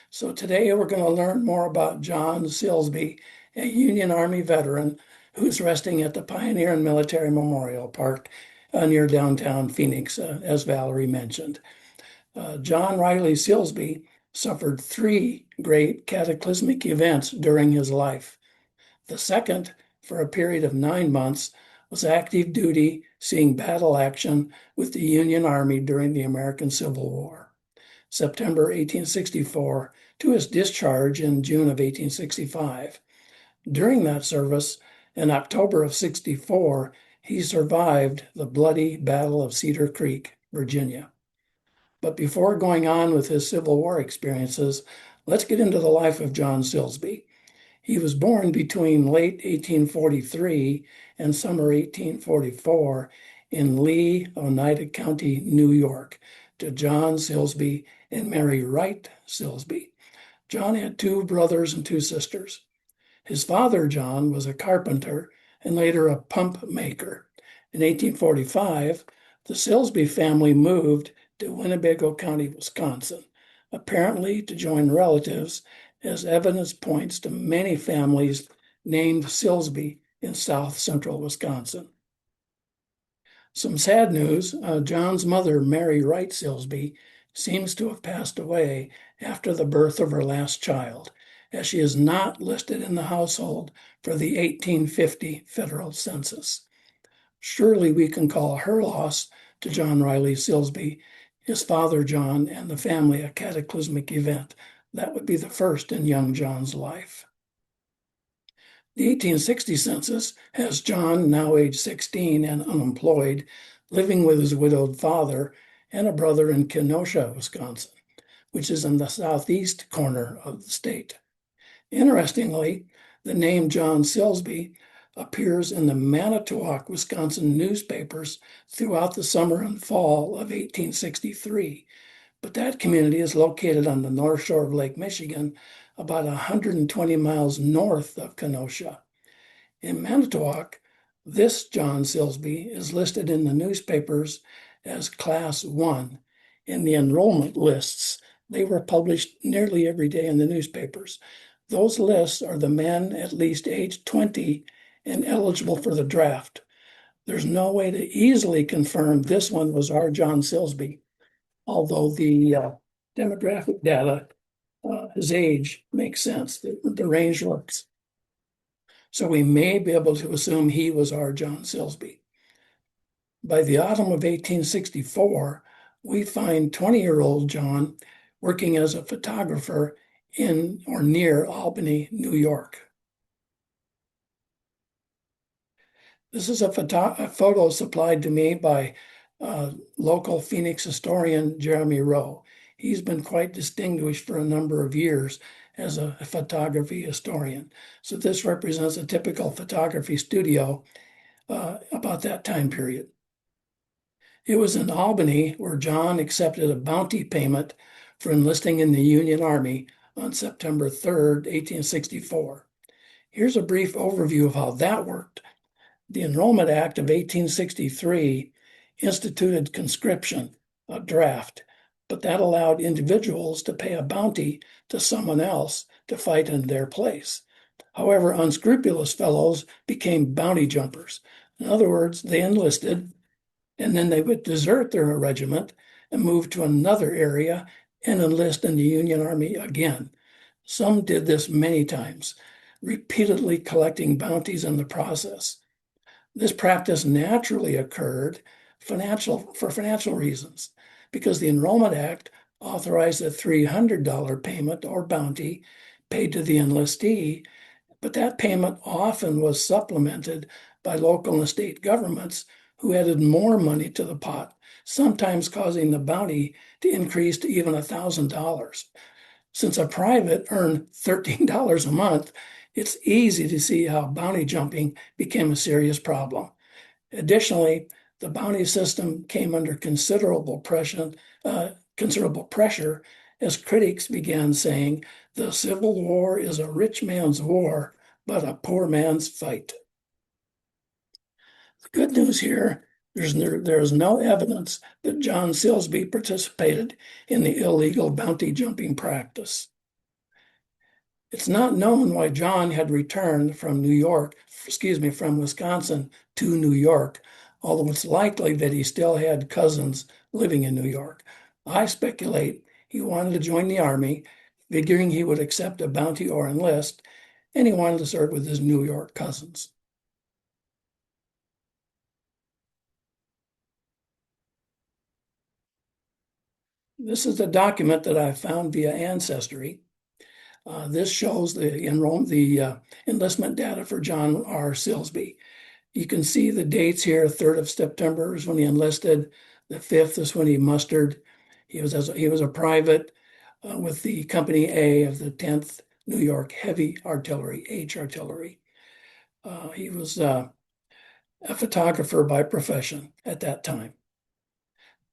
So today we're going to learn more about John Silsbee, a Union Army veteran who's resting at the Pioneer and Military Memorial Park near downtown Phoenix, as Valerie mentioned. John Riley Silsbee suffered three great cataclysmic events during his life. The second, for a period of 9 months, was active duty, seeing battle action with the Union Army during the American Civil War. September 1864 to his discharge in June of 1865. During that service, in October of 64, he survived the bloody Battle of Cedar Creek, Virginia. But before going on with his Civil War experiences, let's get into the life of John Silsbee. He was born between late 1843 and summer 1844 in Lee, Oneida County, New York, to John Silsbee and Mary Wright Silsbee. John had two brothers and two sisters. His father, John, was a carpenter and later a pump maker. In 1845, the Silsbee family moved to Winnebago County, Wisconsin, apparently to join relatives, as evidence points to many families named Silsbee in south central Wisconsin. Some sad news, John's mother, Mary Wright Silsbee, seems to have passed away after the birth of her last child, as she is not listed in the household for the 1850 federal census. Surely we can call her loss to John Riley Silsbee, his father John, and the family a cataclysmic event. That would be the first in young John's life. The 1860 census has John, now age 16 and unemployed, living with his widowed father and a brother in Kenosha, Wisconsin, which is in the southeast corner of the state. Interestingly, the name John Silsbee appears in the Manitowoc, Wisconsin newspapers throughout the summer and fall of 1863, but that community is located on the north shore of Lake Michigan, about 120 miles north of Kenosha. In Manitowoc, this John Silsbee is listed in the newspapers as Class 1. In the enrollment lists, they were published nearly every day in the newspapers. Those lists are the men at least age 20 and eligible for the draft. There's no way to easily confirm this one was our John Silsbee, although the demographic data, his age makes sense. The range works. So we may be able to assume he was our John Silsbee. By the autumn of 1864, we find 20-year-old John working as a photographer in or near Albany, New York. This is a photo supplied to me by local Phoenix historian Jeremy Rowe. He's been quite distinguished for a number of years as a photography historian. So this represents a typical photography studio about that time period. It was in Albany where John accepted a bounty payment for enlisting in the Union Army on September 3rd, 1864. Here's a brief overview of how that worked. The Enrollment Act of 1863 instituted conscription, a draft, but that allowed individuals to pay a bounty to someone else to fight in their place. However, unscrupulous fellows became bounty jumpers. In other words, they enlisted, and then they would desert their regiment and move to another area and enlist in the Union Army again. Some did this many times, repeatedly collecting bounties in the process. This practice naturally occurred for financial reasons, because the Enrollment Act authorized a $300 payment or bounty paid to the enlistee, but that payment often was supplemented by local and state governments who added more money to the pot, sometimes causing the bounty to increase to even $1,000. Since a private earned $13 a month, it's easy to see how bounty jumping became a serious problem. Additionally, the bounty system came under considerable pressure as critics began saying the Civil War is a rich man's war, but a poor man's fight. The good news here, there is no evidence that John Silsbee participated in the illegal bounty jumping practice. It's not known why John had returned from from Wisconsin to New York, although it's likely that he still had cousins living in New York. I speculate he wanted to join the Army, figuring he would accept a bounty or enlist, and he wanted to serve with his New York cousins. This is a document that I found via Ancestry. This shows the enlistment data for John R. Silsbee. You can see the dates here. 3rd of September is when he enlisted. The 5th is when he mustered. He was a private with the Company A of the 10th New York Heavy Artillery, H Artillery. He was a photographer by profession at that time.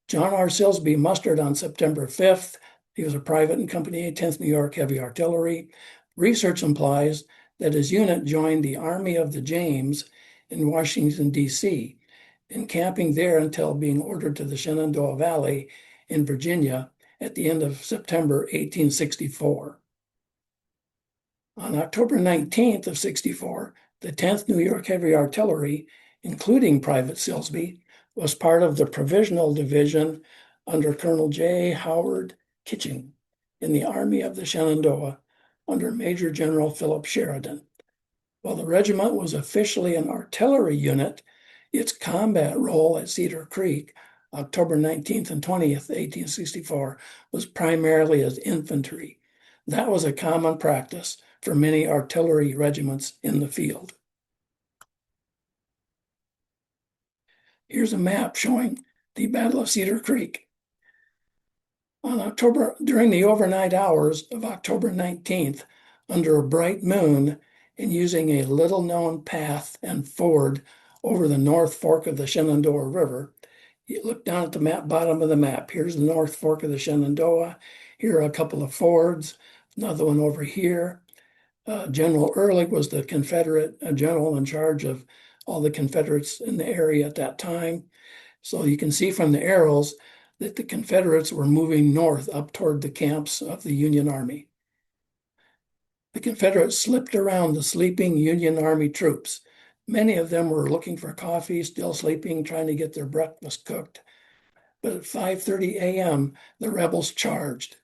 John R. Silsbee mustered on September 5th. He was a private in Company A, 10th New York Heavy Artillery. Research implies that his unit joined the Army of the James in Washington, D.C., encamping there until being ordered to the Shenandoah Valley in Virginia at the end of September 1864. On October 19th of 64, the 10th New York Heavy Artillery, including Private Silsbee, was part of the Provisional Division under Colonel J. Howard Kitching in the Army of the Shenandoah under Major General Philip Sheridan. While the regiment was officially an artillery unit, its combat role at Cedar Creek, October 19th and 20th, 1864, was primarily as infantry. That was a common practice for many artillery regiments in the field. Here's a map showing the Battle of Cedar Creek. During the overnight hours of October 19th, under a bright moon and using a little-known path and ford over the North Fork of the Shenandoah River, you look down at the bottom of the map. Here's the North Fork of the Shenandoah. Here are a couple of fords, another one over here. General Ehrlich was the Confederate general in charge of all the Confederates in the area at that time. So you can see from the arrows that the Confederates were moving north up toward the camps of the Union Army. The Confederates slipped around the sleeping Union Army troops. Many of them were looking for coffee, still sleeping, trying to get their breakfast cooked. But at 5:30 a.m., the rebels charged.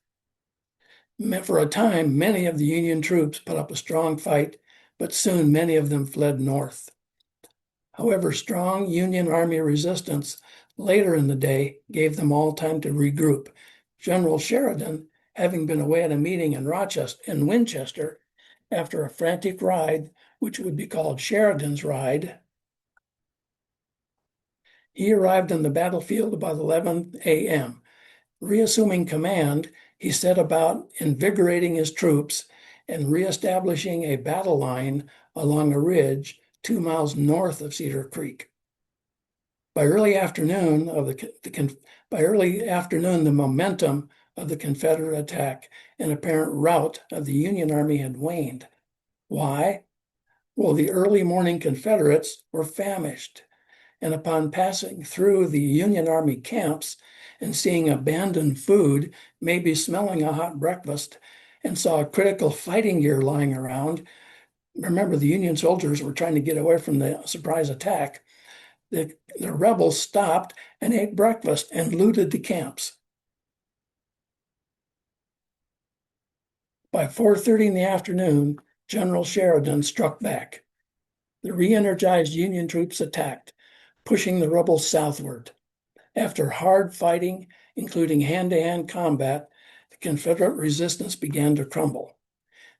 For a time, many of the Union troops put up a strong fight, but soon many of them fled north. However, strong Union Army resistance later in the day gave them all time to regroup. General Sheridan, having been away at a meeting in Winchester, after a frantic ride, which would be called Sheridan's Ride, he arrived on the battlefield about 11 a.m. Reassuming command, he set about invigorating his troops and reestablishing a battle line along a ridge 2 miles north of Cedar Creek. By early afternoon, the momentum of the Confederate attack and apparent rout of the Union Army had waned. Why? Well, the early morning Confederates were famished, and upon passing through the Union Army camps and seeing abandoned food, maybe smelling a hot breakfast, and saw critical fighting gear lying around. Remember, the Union soldiers were trying to get away from the surprise attack. The rebels stopped and ate breakfast and looted the camps. By 4:30 in the afternoon, General Sheridan struck back. The re-energized Union troops attacked, pushing the rebels southward. After hard fighting, including hand-to-hand combat, the Confederate resistance began to crumble.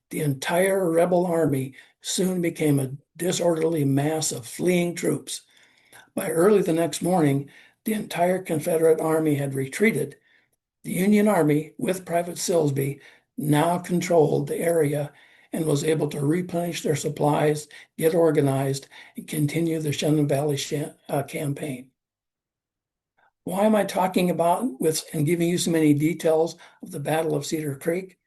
The entire rebel army soon became a disorderly mass of fleeing troops. By early the next morning, the entire Confederate army had retreated. The Union Army, with Private Silsbee, now controlled the area and was able to replenish their supplies, get organized, and continue the Shenandoah Valley campaign. Why am I talking about and giving you so many details of the Battle of Cedar Creek?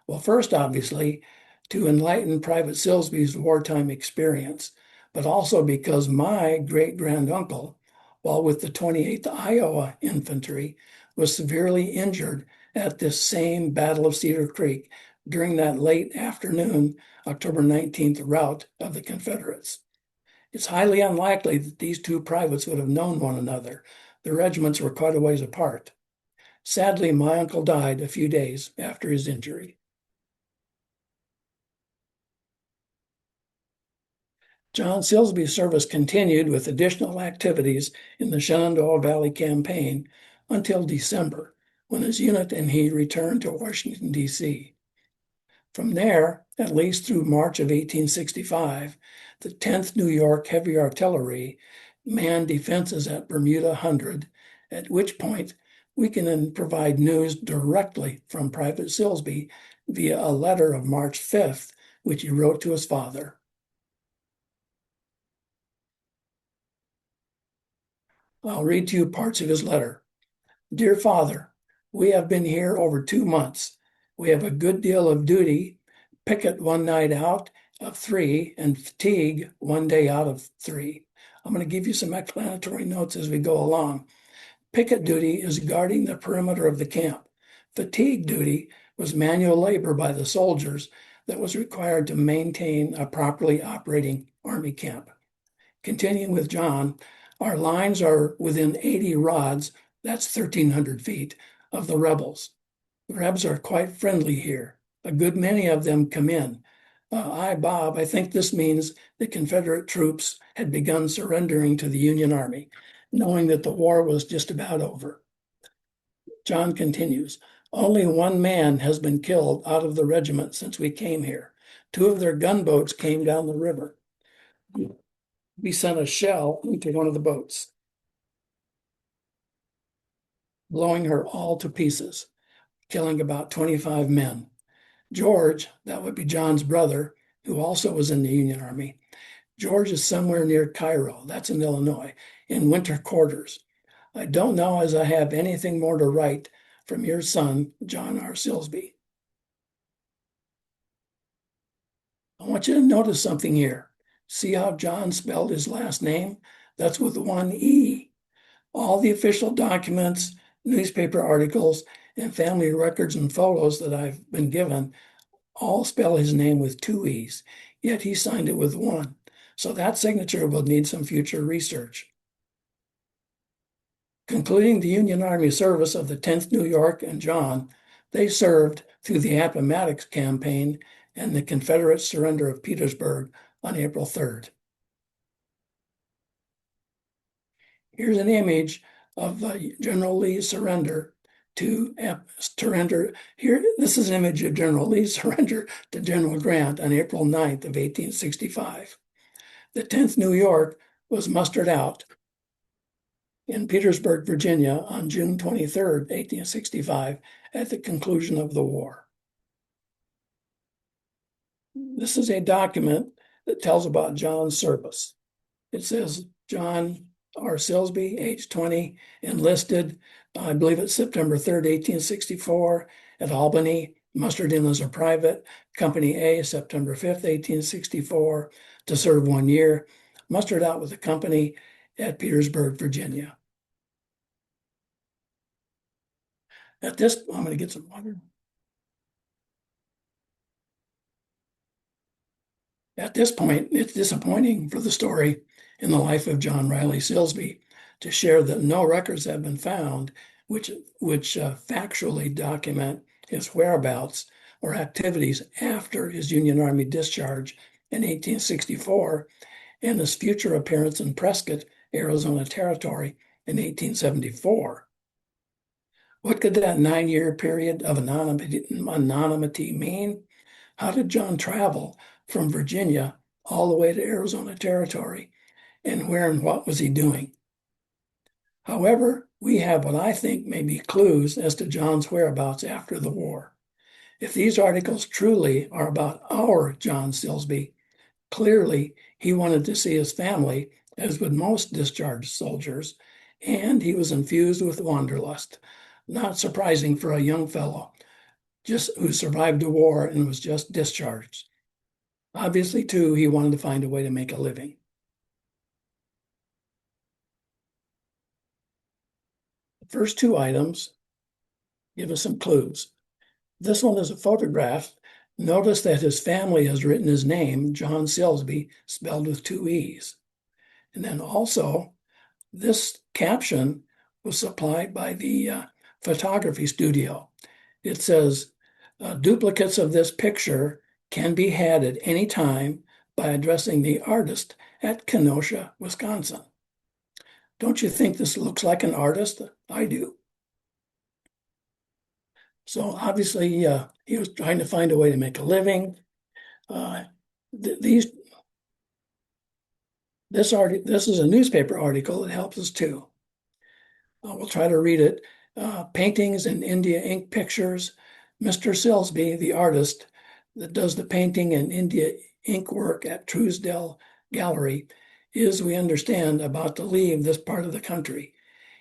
Well, first, obviously, to enlighten Private Silsbee's wartime experience, but also because my great-granduncle, while with the 28th Iowa Infantry, was severely injured at this same Battle of Cedar Creek during that late afternoon, October 19th rout of the Confederates. It's highly unlikely that these two privates would have known one another. The regiments were quite a ways apart. Sadly, my uncle died a few days after his injury. John Silsbee's service continued with additional activities in the Shenandoah Valley campaign until December, when his unit and he returned to Washington, D.C. From there, at least through March of 1865, the 10th New York Heavy Artillery manned defenses at Bermuda Hundred, at which point we can then provide news directly from Private Silsbee via a letter of March 5th, which he wrote to his father. I'll read to you parts of his letter. Dear Father, we have been here over 2 months. We have a good deal of duty, picket one night out of 3, and fatigue one day out of 3. I'm going to give you some explanatory notes as we go along. Picket duty is guarding the perimeter of the camp. Fatigue duty was manual labor by the soldiers that was required to maintain a properly operating Army camp. Continuing with John, our lines are within 80 rods, that's 1,300 feet, of the rebels. The Rebs are quite friendly here. A good many of them come in. Bob, I think this means the Confederate troops had begun surrendering to the Union Army, knowing that the war was just about over. John continues, only one man has been killed out of the regiment since we came here. 2 of their gunboats came down the river. We sent a shell into one of the boats, blowing her all to pieces, killing about 25 men. George, that would be John's brother, who also was in the Union Army. George is somewhere near Cairo, that's in Illinois, in winter quarters. I don't know as I have anything more to write from your son, John R. Silsbee. I want you to notice something here. See how John spelled his last name? That's with one E. All the official documents, newspaper articles, and family records and photos that I've been given all spell his name with 2 E's, yet he signed it with 1. So that signature will need some future research. Concluding the Union Army service of the 10th New York and John, they served through the Appomattox campaign and the Confederate surrender of Petersburg on April 3rd. Here's an image of General Lee's surrender to surrender. Here, this is an image of General Lee's surrender to General Grant on April 9th of 1865. The 10th New York was mustered out in Petersburg, Virginia on June 23rd, 1865, at the conclusion of the war. This is a document that tells about John's service. It says John R. Silsbee, age 20, enlisted, I believe it's September 3rd, 1864, at Albany, mustered in as a private, Company A, September 5th, 1864, to serve 1 year, mustered out with the company at Petersburg, Virginia. At this, I'm going to get some water. At this point, it's disappointing for the story in the life of John Riley Silsbee to share that no records have been found which factually document his whereabouts or activities after his Union Army discharge in 1864 and his future appearance in Prescott, Arizona Territory in 1874. What could that 9-year period of anonymity mean? How did John travel from Virginia all the way to Arizona Territory? And where and what was he doing? However, we have what I think may be clues as to John's whereabouts after the war. If these articles truly are about our John Silsbee, clearly he wanted to see his family, as would most discharged soldiers, and he was infused with wanderlust. Not surprising for a young fellow who survived a war and was just discharged. Obviously, too, he wanted to find a way to make a living. The first 2 items give us some clues. This one is a photograph Notice that his family has written his name, John Silsbee, spelled with two E's. And then also, this caption was supplied by the photography studio. It says, duplicates of this picture can be had at any time by addressing the artist at Kenosha, Wisconsin. Don't you think this looks like an artist? I do. So obviously, he was trying to find a way to make a living. Uh, these this is a newspaper article that helps us too. We'll try to read it. Paintings and India ink pictures. Mr. Silsbee, the artist that does the painting and India ink work at Truesdale Gallery, is, we understand, about to leave this part of the country.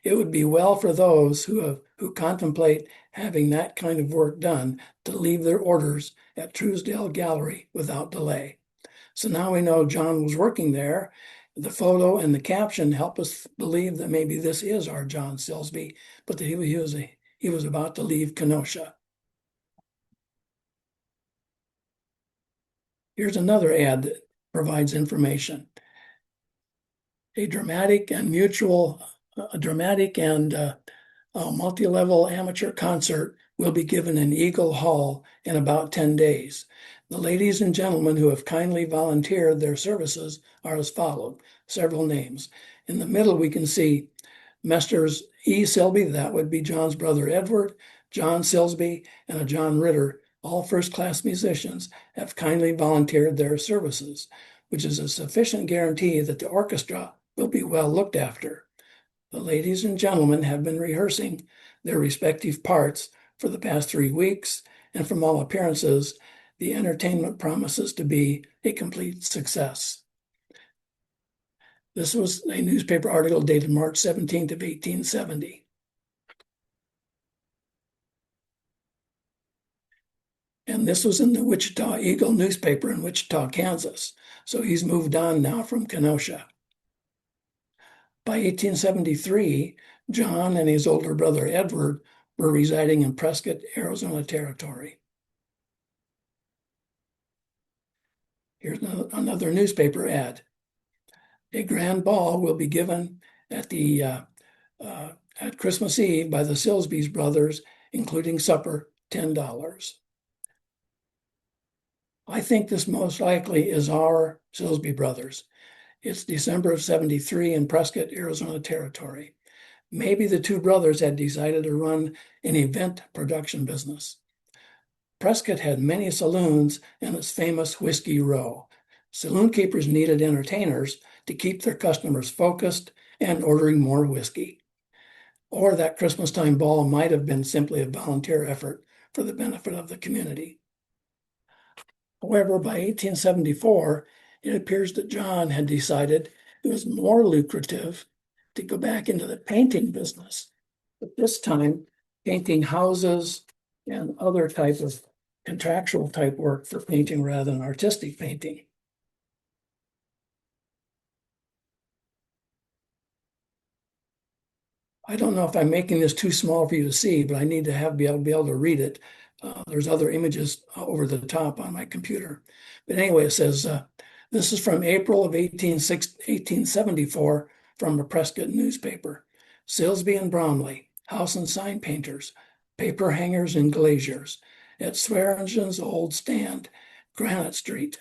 It would be well for those who contemplate having that kind of work done to leave their orders at Truesdale Gallery without delay. So now we know John was working there. The photo and the caption help us believe that maybe this is our John Silsbee, but that he was about to leave Kenosha. Here's another ad that provides information. A dramatic and multi-level amateur concert will be given in Eagle Hall in about 10 days. The ladies and gentlemen who have kindly volunteered their services are as follows, several names. In the middle, we can see Messrs. E. Silsbee, that would be John's brother Edward, John Silsbee, and a John Ritter, all first-class musicians, have kindly volunteered their services, which is a sufficient guarantee that the orchestra will be well looked after. The ladies and gentlemen have been rehearsing their respective parts for the past 3 weeks, and from all appearances, the entertainment promises to be a complete success. This was a newspaper article dated March 17th of 1870. And this was in the Wichita Eagle newspaper in Wichita, Kansas. So he's moved on now from Kenosha. By 1873, John and his older brother Edward were residing in Prescott, Arizona Territory. Here's another newspaper ad. A grand ball will be given at Christmas Eve by the Silsbee brothers, including supper, $10. I think this most likely is our Silsbee brothers. It's December of 73 in Prescott, Arizona Territory. Maybe the two brothers had decided to run an event production business. Prescott had many saloons and its famous Whiskey Row. Saloon keepers needed entertainers to keep their customers focused and ordering more whiskey. Or that Christmas time ball might have been simply a volunteer effort for the benefit of the community. However, by 1874, it appears that John had decided it was more lucrative to go back into the painting business, but this time painting houses and other type of contractual type work for painting rather than artistic painting. I don't know if I'm making this too small for you to see, but I need to be able to read it. There's other images over the top on my computer. But anyway, it says, this is from April of 1874 from a Prescott newspaper. Silsbee and Bromley, house and sign painters, paper hangers and glaziers at Swearengen's old stand, Granite Street.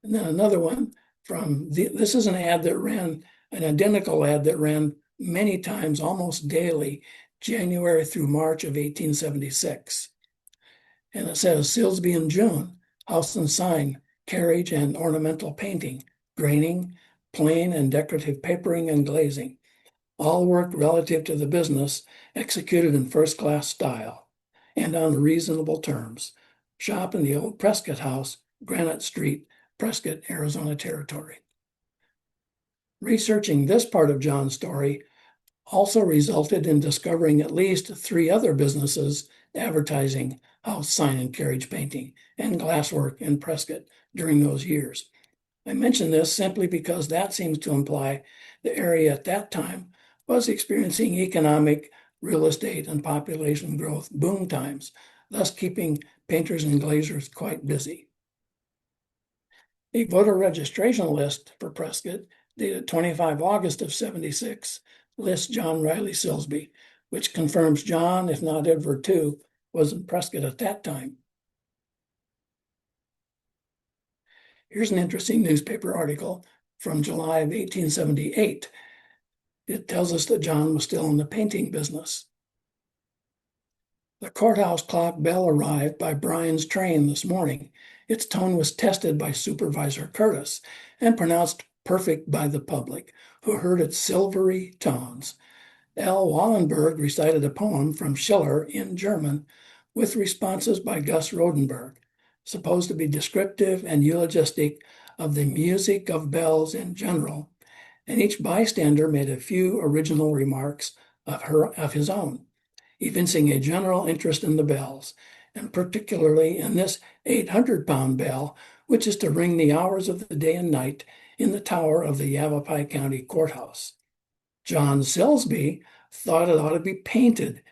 And then another one this is an ad that ran, an identical ad that ran many times, almost daily, January through March of 1876. And it says Silsbee and June, house and sign, carriage and ornamental painting, graining, plain and decorative papering and glazing. All work relative to the business executed in first-class style and on reasonable terms. Shop in the old Prescott House, Granite Street, Prescott, Arizona Territory. Researching this part of John's story also resulted in discovering at least 3 other businesses advertising house, sign, and carriage painting and glasswork in Prescott during those years. I mention this simply because that seems to imply the area at that time was experiencing economic, real estate, and population growth boom times, thus keeping painters and glaziers quite busy. A voter registration list for Prescott, dated 25 August of 76, lists John Riley Silsbee, which confirms John, if not Edward too, was in Prescott at that time. Here's an interesting newspaper article from July of 1878. It tells us that John was still in the painting business. The courthouse clock bell arrived by Bryan's train this morning. Its tone was tested by Supervisor Curtis and pronounced perfect by the public, who heard its silvery tones. L. Wallenberg recited a poem from Schiller in German, with responses by Gus Rodenberg, supposed to be descriptive and eulogistic of the music of bells in general, and each bystander made a few original remarks of his own, evincing a general interest in the bells, and particularly in this 800-pound bell, which is to ring the hours of the day and night in the tower of the Yavapai County Courthouse. John Silsbee thought it ought to be painted,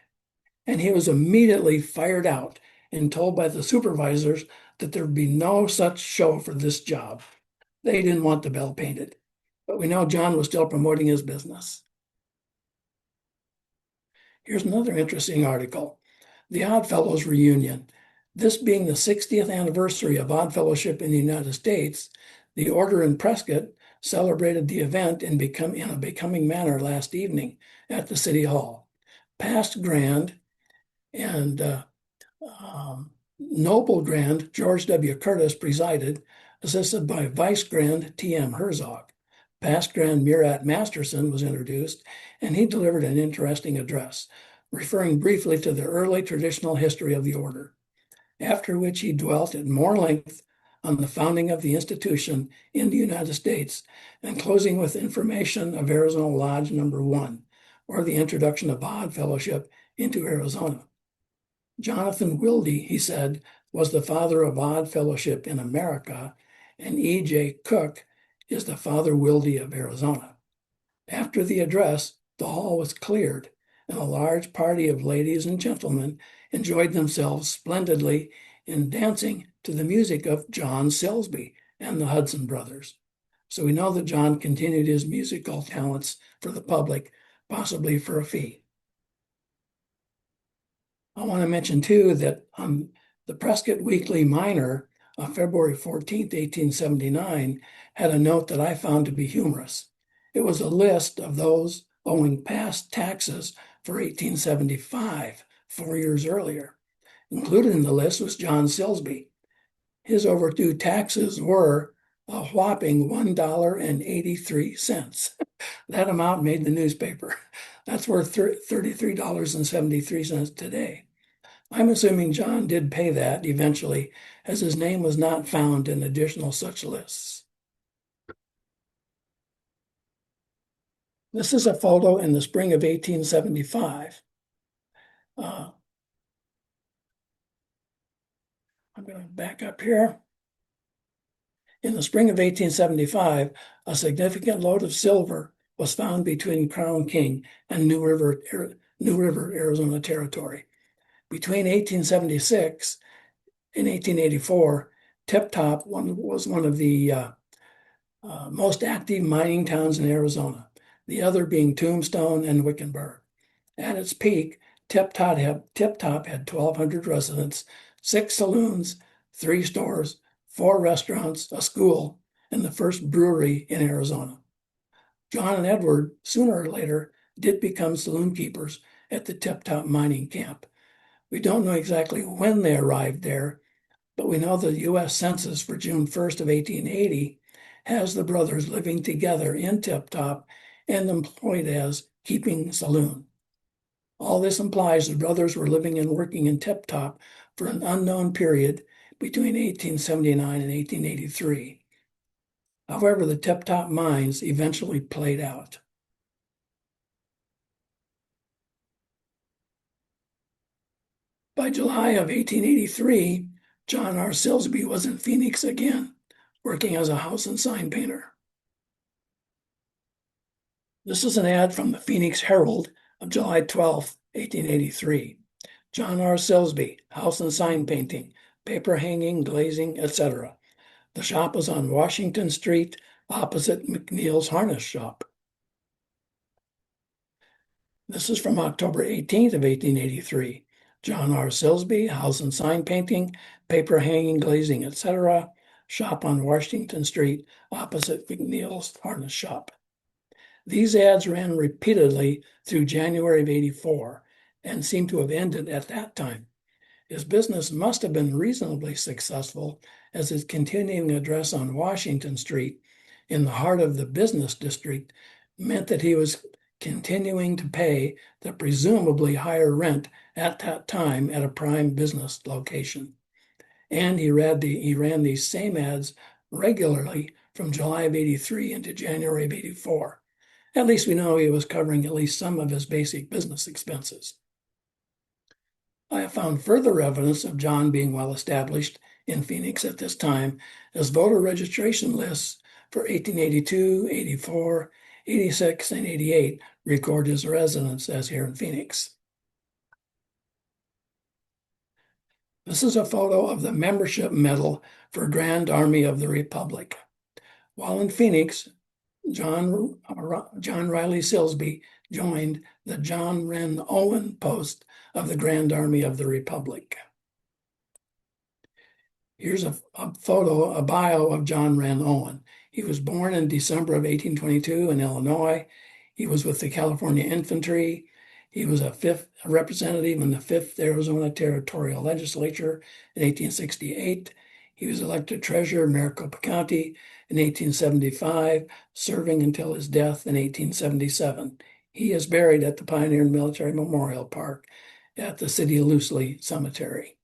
and he was immediately fired out and told by the supervisors that there would be no such show for this job. They didn't want the bell painted, but we know John was still promoting his business. Here's another interesting article, The Oddfellows Reunion. This being the 60th anniversary of Oddfellowship in the United States, the Order in Prescott celebrated the event in a becoming manner last evening at the City Hall. Past Grand and Noble Grand George W. Curtis presided, assisted by Vice Grand T.M. Herzog. Past Grand Murat Masterson was introduced, and he delivered an interesting address, referring briefly to the early traditional history of the order, after which he dwelt at more length on the founding of the institution in the United States, and closing with information of Arizona Lodge Number 1, or the introduction of Odd Fellowship into Arizona. Jonathan Wilde, he said, was the father of Odd Fellowship in America, and E.J. Cook is the father Wilde of Arizona. After the address, the hall was cleared, and a large party of ladies and gentlemen enjoyed themselves splendidly in dancing to the music of John Silsbee and the Hudson Brothers. So we know that John continued his musical talents for the public, possibly for a fee. I want to mention, too, that the Prescott Weekly Miner on February 14, 1879, had a note that I found to be humorous. It was a list of those owing past taxes for 1875, 4 years earlier. Included in the list was John Silsbee. His overdue taxes were a whopping $1.83. That amount made the newspaper. That's worth $33.73 today. I'm assuming John did pay that eventually, as his name was not found in additional such lists. This is a photo in the spring of 1875. I'm going to back up here. In the spring of 1875, a significant load of silver was found between Crown King and New River, Arizona Territory. Between 1876 and 1884, Tip Top was one of the most active mining towns in Arizona, the other being Tombstone and Wickenburg. At its peak, Tip Top had 1,200 residents, 6 saloons, 3 stores, 4 restaurants, a school, and the first brewery in Arizona. John and Edward, sooner or later, did become saloon keepers at the Tip Top mining camp. We don't know exactly when they arrived there, but we know the U.S. Census for June 1st of 1880 has the brothers living together in Tip Top and employed as keeping saloon. All this implies the brothers were living and working in Tip Top for an unknown period between 1879 and 1883. However, the Tip Top mines eventually played out. By July of 1883, John R. Silsbee was in Phoenix again, working as a house and sign painter. This is an ad from the Phoenix Herald of July 12, 1883. John R. Silsbee, house and sign painting, paper hanging, glazing, etc. The shop was on Washington Street, opposite McNeil's Harness Shop. This is from October 18th of 1883. John R. Silsbee, house and sign painting, paper hanging, glazing, etc. Shop on Washington Street, opposite McNeil's Harness Shop. These ads ran repeatedly through January of 84 and seem to have ended at that time. His business must have been reasonably successful, as his continuing address on Washington Street in the heart of the business district meant that he was continuing to pay the presumably higher rent at that time at a prime business location. And he ran these same ads regularly from July of 83 into January of 84. At least we know he was covering at least some of his basic business expenses. I have found further evidence of John being well established in Phoenix at this time, as voter registration lists for 1882, 84, 86, and 88 record his residence as here in Phoenix. This is a photo of the membership medal for Grand Army of the Republic. While in Phoenix, John Riley Silsbee joined the John Wren Owen post of the Grand Army of the Republic. Here's a bio of John Wren Owen. He was born in December of 1822 in Illinois. He was with the California Infantry. He was a representative in the 5th Arizona Territorial Legislature in 1868. He was elected treasurer of Maricopa County in 1875, serving until his death in 1877. He is buried at the Pioneer and Military Memorial Park at the City of Lucely Cemetery.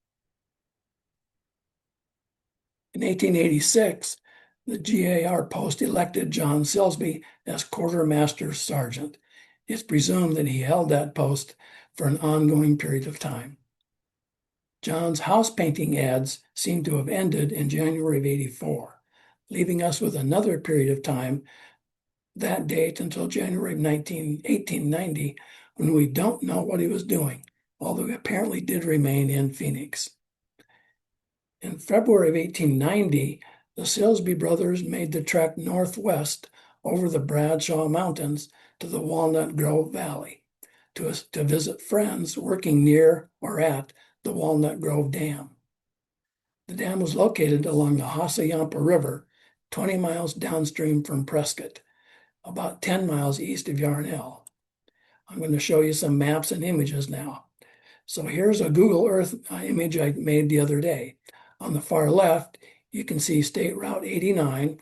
In 1886, the GAR post elected John Silsbee as quartermaster sergeant. It's presumed that he held that post for an ongoing period of time. John's house painting ads seem to have ended in January of 84, leaving us with another period of time, that date until January of 1890, when we don't know what he was doing, although he apparently did remain in Phoenix. In February of 1890, the Silsbee brothers made the trek northwest over the Bradshaw Mountains to the Walnut Grove Valley to visit friends working near or at the Walnut Grove Dam. The dam was located along the Hassayampa River, 20 miles downstream from Prescott, about 10 miles east of Yarnell. I'm going to show you some maps and images now. So here's a Google Earth image I made the other day. On the far left, you can see State Route 89.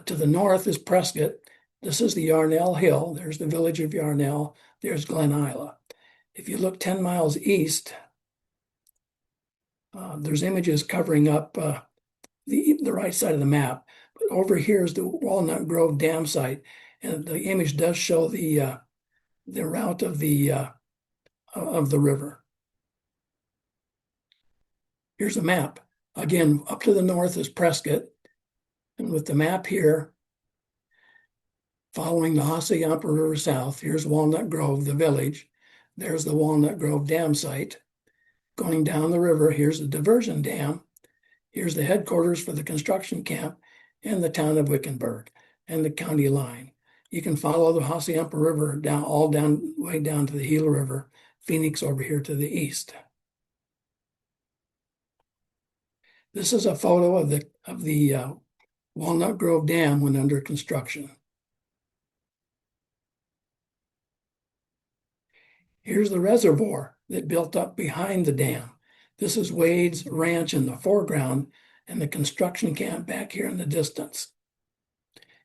To the north is Prescott. This is the Yarnell Hill. There's the village of Yarnell. There's Glen Isla. If you look 10 miles east, there's images covering up the right side of the map. But over here is the Walnut Grove Dam site, and the image does show the route of the river. Here's a map. Again, up to the north is Prescott, and with the map here, following the Hassayampa River south, here's Walnut Grove, the village. There's the Walnut Grove Dam site. Going down the river, here's the diversion dam. Here's the headquarters for the construction camp and the town of Wickenburg and the county line. You can follow the Hassayampa River way down to the Gila River, Phoenix over here to the east. This is a photo of the Walnut Grove Dam when under construction. Here's the reservoir that built up behind the dam. This is Wade's ranch in the foreground and the construction camp back here in the distance.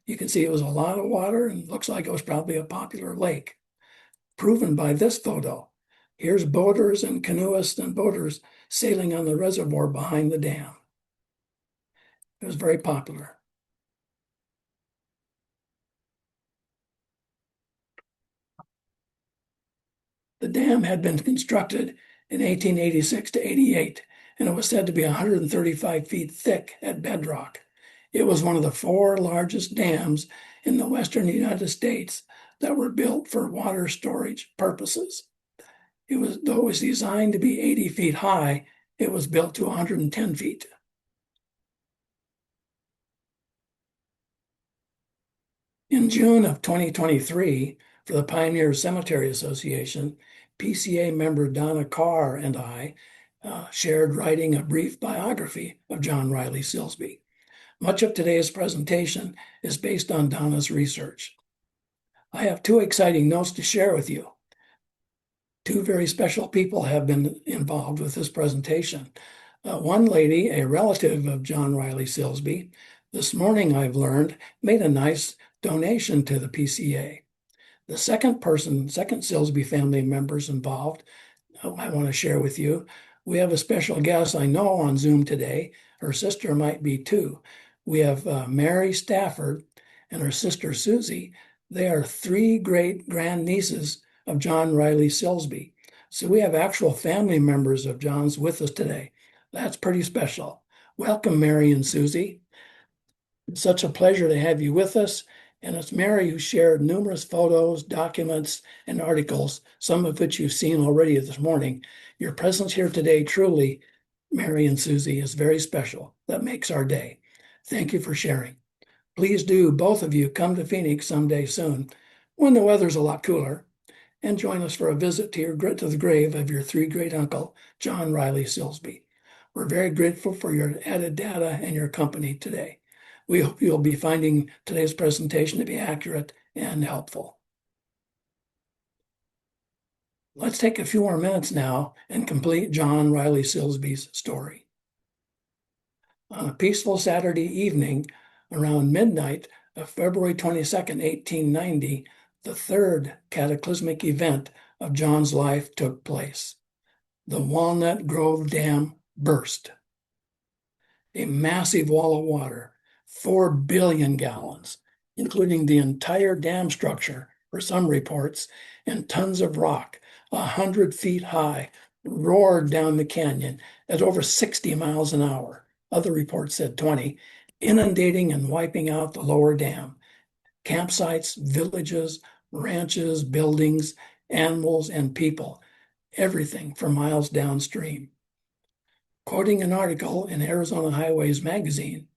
You can see it was a lot of water and looks like it was probably a popular lake, proven by this photo. Here's boaters and canoeists and boaters sailing on the reservoir behind the dam. It was very popular. The dam had been constructed in 1886 to 88, and it was said to be 135 feet thick at bedrock. It was one of the 4 largest dams in the western United States that were built for water storage purposes. Though it was designed to be 80 feet high, it was built to 110 feet. In June of 2023, for the Pioneer Cemetery Association, PCA member Donna Carr and I shared writing a brief biography of John Riley Silsbee. Much of today's presentation is based on Donna's research. I have two exciting notes to share with you. Two very special people have been involved with this presentation. One lady, a relative of John Riley Silsbee, this morning I've learned, made a nice donation to the PCA. The second Silsbee family members involved, I want to share with you. We have a special guest I know on Zoom today. Her sister might be too. We have Mary Stafford and her sister Susie. They are three great grandnieces of John Riley Silsbee. So we have actual family members of John's with us today. That's pretty special. Welcome, Mary and Susie. It's such a pleasure to have you with us. And it's Mary who shared numerous photos, documents, and articles, some of which you've seen already this morning. Your presence here today, truly, Mary and Susie, is very special. That makes our day. Thank you for sharing. Please do, both of you, come to Phoenix someday soon, when the weather's a lot cooler, and join us for a visit to the grave of your three great uncle, John Riley Silsbee. We're very grateful for your added data and your company today. We hope you'll be finding today's presentation to be accurate and helpful. Let's take a few more minutes now and complete John Riley Silsbee's story. On a peaceful Saturday evening, around midnight of February 22nd, 1890, the third cataclysmic event of John's life took place. The Walnut Grove Dam burst. A massive wall of water, 4 billion gallons, including the entire dam structure, for some reports, and tons of rock, 100 feet high, roared down the canyon at over 60 miles an hour. Other reports said 20, inundating and wiping out the lower dam. Campsites, villages, ranches, buildings, animals, and people, everything for miles downstream. Quoting an article in Arizona Highways magazine,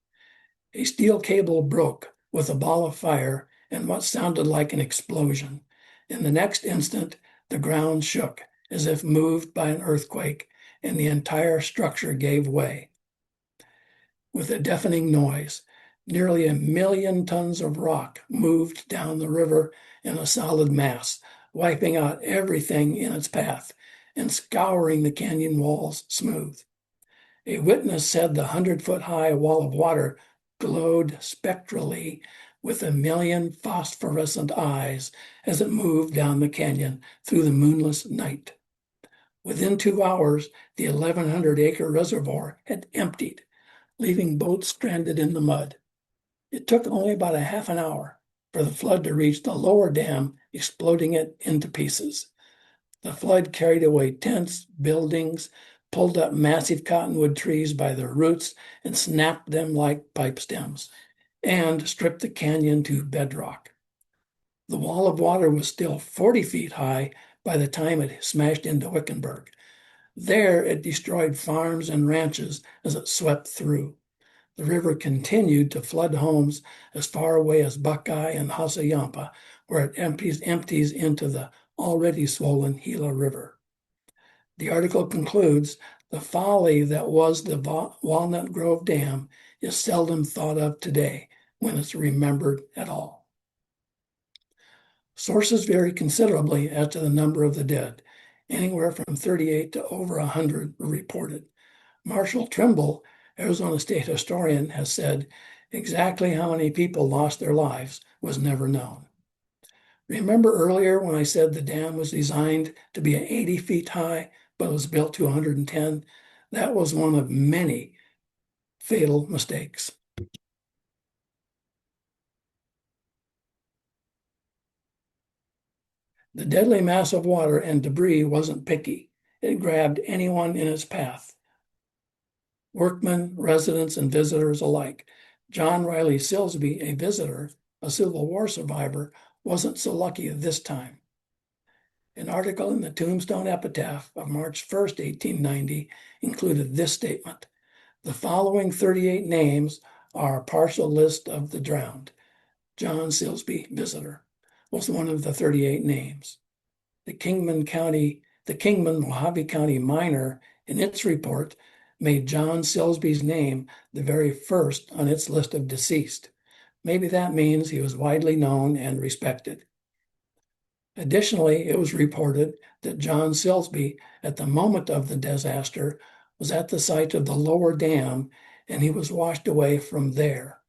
a steel cable broke with a ball of fire and what sounded like an explosion. In the next instant, the ground shook as if moved by an earthquake, and the entire structure gave way. With a deafening noise, nearly 1 million tons of rock moved down the river in a solid mass, wiping out everything in its path and scouring the canyon walls smooth. A witness said the 100-foot-high wall of water glowed spectrally with 1 million phosphorescent eyes as it moved down the canyon through the moonless night. Within 2 hours, the 1,100-acre reservoir had emptied, leaving boats stranded in the mud. It took only about a half an hour for the flood to reach the lower dam, exploding it into pieces. The flood carried away tents, buildings, pulled up massive cottonwood trees by their roots and snapped them like pipe stems, and stripped the canyon to bedrock. The wall of water was still 40 feet high by the time it smashed into Wickenburg. There, it destroyed farms and ranches as it swept through. The river continued to flood homes as far away as Buckeye and Hassayampa, where it empties into the already swollen Gila River. The article concludes, the folly that was the Walnut Grove Dam is seldom thought of today when it's remembered at all. Sources vary considerably as to the number of the dead. Anywhere from 38 to over 100 were reported. Marshall Trimble, Arizona State historian, has said exactly how many people lost their lives was never known. Remember earlier when I said the dam was designed to be 80 feet high, but was built to 110? That was one of many fatal mistakes. The deadly mass of water and debris wasn't picky. It grabbed anyone in its path. Workmen, residents, and visitors alike. John Riley Silsbee, a visitor, a Civil War survivor, wasn't so lucky this time. An article in the tombstone epitaph of March 1st, 1890, included this statement: "The following 38 names are a partial list of the drowned. John Silsbee, visitor, was one of the 38 names." The Kingman Mojave County Miner, in its report, made John Silsbee's name the very first on its list of deceased. Maybe that means he was widely known and respected. Additionally, it was reported that John Silsbee, at the moment of the disaster, was at the site of the lower dam and he was washed away from there.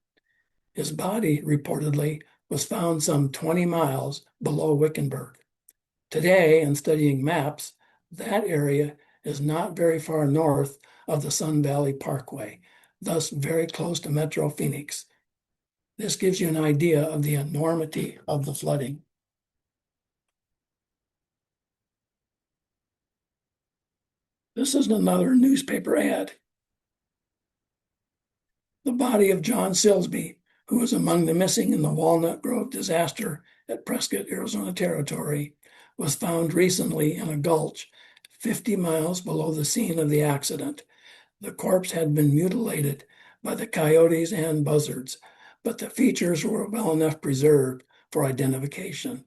His body, reportedly, was found some 20 miles below Wickenburg. Today, in studying maps, that area is not very far north of the Sun Valley Parkway, thus very close to Metro Phoenix. This gives you an idea of the enormity of the flooding. This is another newspaper ad. The body of John Silsbee, who was among the missing in the Walnut Grove disaster at Prescott, Arizona Territory, was found recently in a gulch 50 miles below the scene of the accident. The corpse had been mutilated by the coyotes and buzzards, but the features were well enough preserved for identification.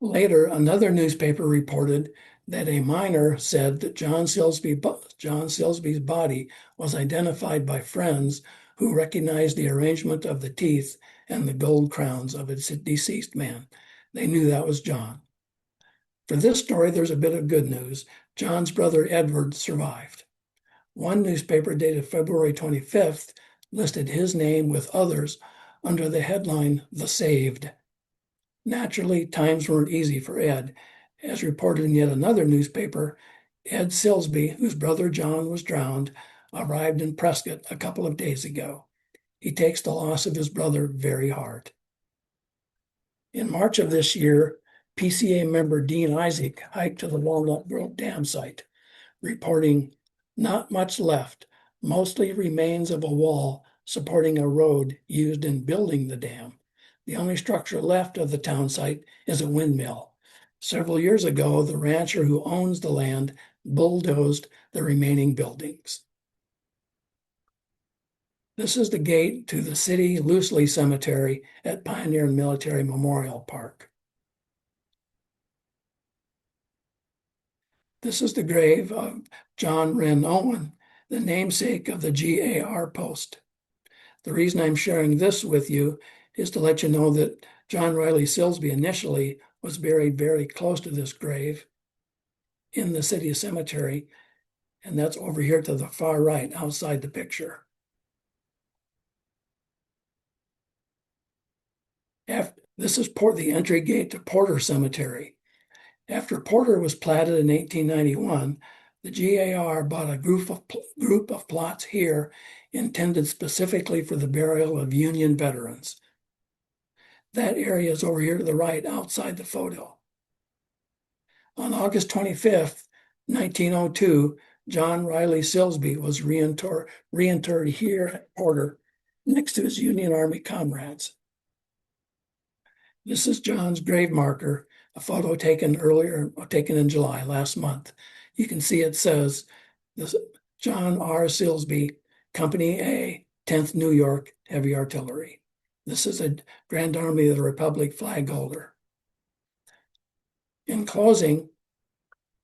Later, another newspaper reported that a miner said that John Silsbee's body was identified by friends who recognized the arrangement of the teeth and the gold crowns of its deceased man. They knew that was John. For this story, there's a bit of good news. John's brother Edward survived. One newspaper dated February 25th listed his name with others under the headline, "The Saved." Naturally, times weren't easy for Ed. As reported in yet another newspaper, Ed Silsbee, whose brother John was drowned, arrived in Prescott a couple of days ago. He takes the loss of his brother very hard. In March of this year, PCA member Dean Isaac hiked to the Walnut Grove Dam site, reporting, "Not much left, mostly remains of a wall supporting a road used in building the dam. The only structure left of the town site is a windmill. Several years ago, the rancher who owns the land bulldozed the remaining buildings." This is the gate to the City Loosely Cemetery at Pioneer and Military Memorial Park. This is the grave of John Wren Owen, the namesake of the GAR post. The reason I'm sharing this with you is to let you know that John Riley Silsbee initially was buried very close to this grave in the city cemetery, and that's over here to the far right outside the picture. This is the entry gate to Porter Cemetery. After Porter was platted in 1891, the GAR bought a group of plots here intended specifically for the burial of Union veterans. That area is over here to the right outside the photo. On August 25th, 1902, John Riley Silsbee was reinterred here at Porter next to his Union Army comrades. This is John's grave marker, a photo taken in July last month. You can see it says, "John R. Silsbee, Company A, 10th New York Heavy Artillery." This is a Grand Army of the Republic flag holder. In closing,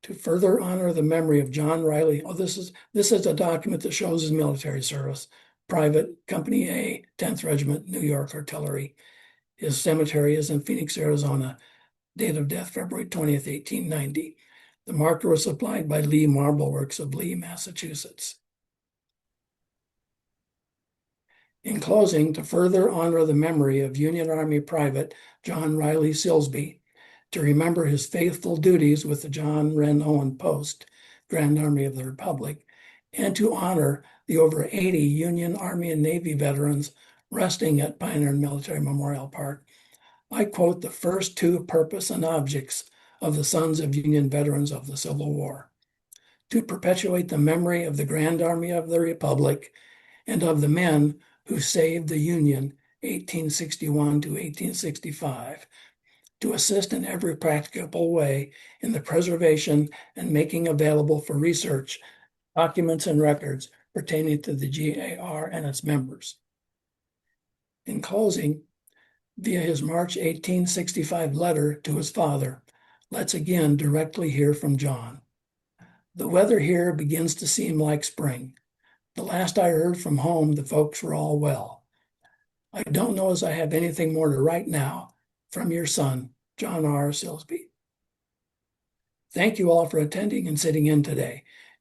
to further honor the memory of John Riley, this is a document that shows his military service. Private Company A, 10th Regiment, New York Artillery. His cemetery is in Phoenix, Arizona. Date of death, February 20th, 1890. The marker was supplied by Lee Marble Works of Lee, Massachusetts. In closing, to further honor the memory of Union Army Private John Riley Silsbee, to remember his faithful duties with the John Wren Owen Post, Grand Army of the Republic, and to honor the over 80 Union Army and Navy veterans resting at Pioneer and Military Memorial Park, I quote the first two purpose and objects of the Sons of Union Veterans of the Civil War: to perpetuate the memory of the Grand Army of the Republic and of the men who saved the Union 1861 to 1865, to assist in every practicable way in the preservation and making available for research documents and records pertaining to the GAR and its members. In closing, via his March 1865 letter to his father, let's again directly hear from John. The weather here begins to seem like spring. The last I heard from home, the folks were all well. I don't know as I have anything more to write now. From your son, John R. Silsbee. Thank you all for attending and sitting in today.